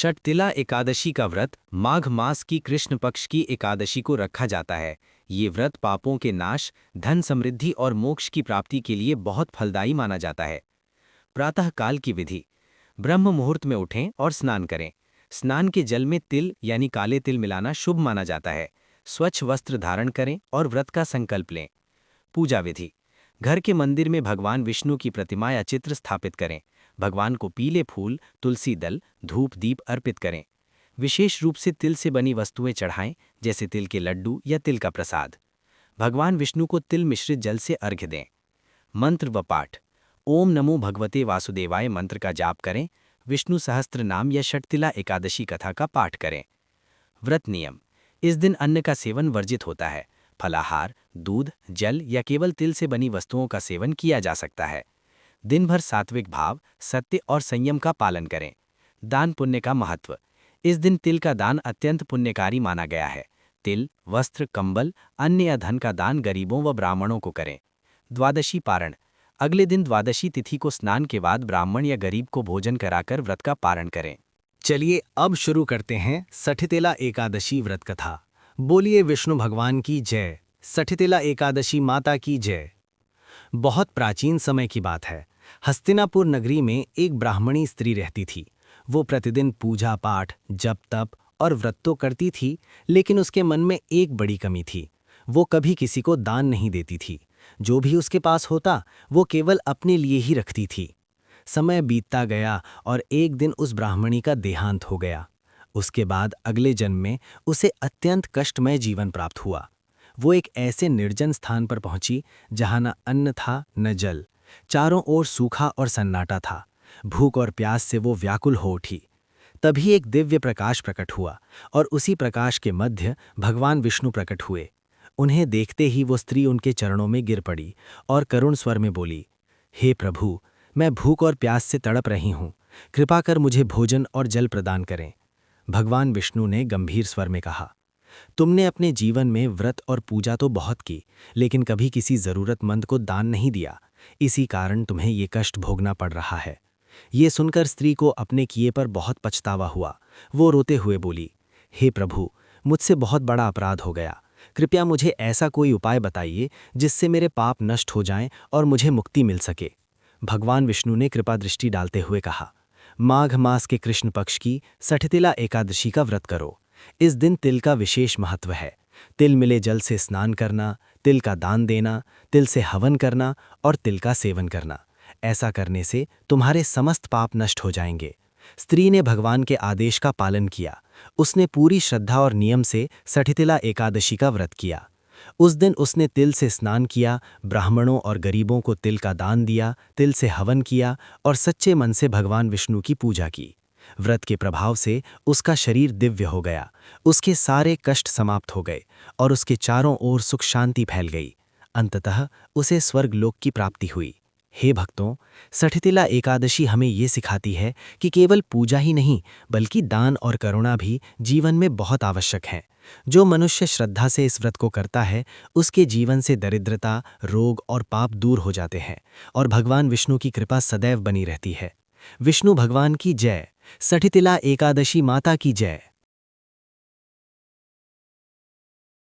षटतिला एकादशी का व्रत माघ मास की कृष्ण पक्ष की एकादशी को रखा जाता है। ये व्रत पापों के नाश, धन समृद्धि और मोक्ष की प्राप्ति के लिए बहुत फलदायी माना जाता है। प्रातः काल की विधि। ब्रह्म मुहूर्त में उठें और स्नान करें। स्नान के जल में तिल यानी काले तिल मिलाना शुभ माना जाता है। स्वच्छ वस्त्र धारण करें और व्रत का संकल्प लें। पूजा विधि। घर के मंदिर में भगवान विष्णु की प्रतिमा या चित्र स्थापित करें। भगवान को पीले फूल, तुलसी दल, धूप दीप अर्पित करें। विशेष रूप से तिल से बनी वस्तुएं चढ़ाएं, जैसे तिल के लड्डू या तिल का प्रसाद। भगवान विष्णु को तिल मिश्रित जल से अर्घ्य दें। मंत्र व पाठ। ओम नमो भगवते वासुदेवाय मंत्र का जाप करें। विष्णु सहस्त्र नाम या षटतिला एकादशी कथा का पाठ करें। व्रत नियम। इस दिन अन्न का सेवन वर्जित होता है। फलाहार, दूध, जल या केवल तिल से बनी वस्तुओं का सेवन किया जा सकता है। दिन भर सात्विक भाव, सत्य और संयम का पालन करें। दान पुण्य का महत्व। इस दिन तिल का दान अत्यंत पुण्यकारी माना गया है। तिल, वस्त्र, कंबल, अन्न या धन का दान गरीबों व ब्राह्मणों को करें। द्वादशी पारण। अगले दिन द्वादशी तिथि को स्नान के बाद ब्राह्मण या गरीब को भोजन कराकर व्रत का पारण करें। चलिए अब शुरू करते हैं षठितिला एकादशी व्रत कथा। बोलिए विष्णु भगवान की जय। षठितिला एकादशी माता की जय। बहुत प्राचीन समय की बात है। हस्तिनापुर नगरी में एक ब्राह्मणी स्त्री रहती थी। वो प्रतिदिन पूजा पाठ, जप तप और व्रत तो करती थी, लेकिन उसके मन में एक बड़ी कमी थी। वो कभी किसी को दान नहीं देती थी। जो भी उसके पास होता वो केवल अपने लिए ही रखती थी। समय बीतता गया और एक दिन उस ब्राह्मणी का देहांत हो गया। उसके बाद अगले जन्म में उसे अत्यंत कष्टमय जीवन प्राप्त हुआ। वो एक ऐसे निर्जन स्थान पर पहुंची जहां न अन्न था न जल। चारों ओर सूखा और सन्नाटा था। भूख और प्यास से वो व्याकुल हो उठी। तभी एक दिव्य प्रकाश प्रकट हुआ और उसी प्रकाश के मध्य भगवान विष्णु प्रकट हुए। उन्हें देखते ही वो स्त्री उनके चरणों में गिर पड़ी और करुण स्वर में बोली, हे प्रभु, मैं भूख और प्यास से तड़प रही हूँ। कृपा कर मुझे भोजन और जल प्रदान करें। भगवान विष्णु ने गंभीर स्वर में कहा, तुमने अपने जीवन में व्रत और पूजा तो बहुत की, लेकिन कभी किसी जरूरतमंद को दान नहीं दिया। इसी कारण तुम्हें ये कष्ट भोगना पड़ रहा है। ये सुनकर स्त्री को अपने किए पर बहुत पछतावा हुआ। वो रोते हुए बोली, हे प्रभु, मुझसे बहुत बड़ा अपराध हो गया। कृपया मुझे ऐसा कोई उपाय बताइए जिससे मेरे पाप नष्ट हो जाएं और मुझे मुक्ति मिल सके। भगवान विष्णु ने कृपा दृष्टि डालते हुए कहा, माघ मास के कृष्ण पक्ष की षठितिला एकादशी का व्रत करो। इस दिन तिल का विशेष महत्व है। तिल मिले जल से स्नान करना, तिल का दान देना, तिल से हवन करना और तिल का सेवन करना। ऐसा करने से तुम्हारे समस्त पाप नष्ट हो जाएंगे। स्त्री ने भगवान के आदेश का पालन किया। उसने पूरी श्रद्धा और नियम से षठितिला एकादशी का व्रत किया। उस दिन उसने तिल से स्नान किया, ब्राह्मणों और गरीबों को तिल का दान दिया, तिल से हवन किया और सच्चे मन से भगवान विष्णु की पूजा की। व्रत के प्रभाव से उसका शरीर दिव्य हो गया। उसके सारे कष्ट समाप्त हो गए और उसके चारों ओर सुख शांति फैल गई। अंततः उसे स्वर्गलोक की प्राप्ति हुई। हे भक्तों, षठितिला एकादशी हमें ये सिखाती है कि केवल पूजा ही नहीं बल्कि दान और करुणा भी जीवन में बहुत आवश्यक है। जो मनुष्य श्रद्धा से इस व्रत को करता है, उसके जीवन से दरिद्रता, रोग और पाप दूर हो जाते हैं और भगवान विष्णु की कृपा सदैव बनी रहती है। विष्णु भगवान की जय। षठितिला एकादशी माता की जय।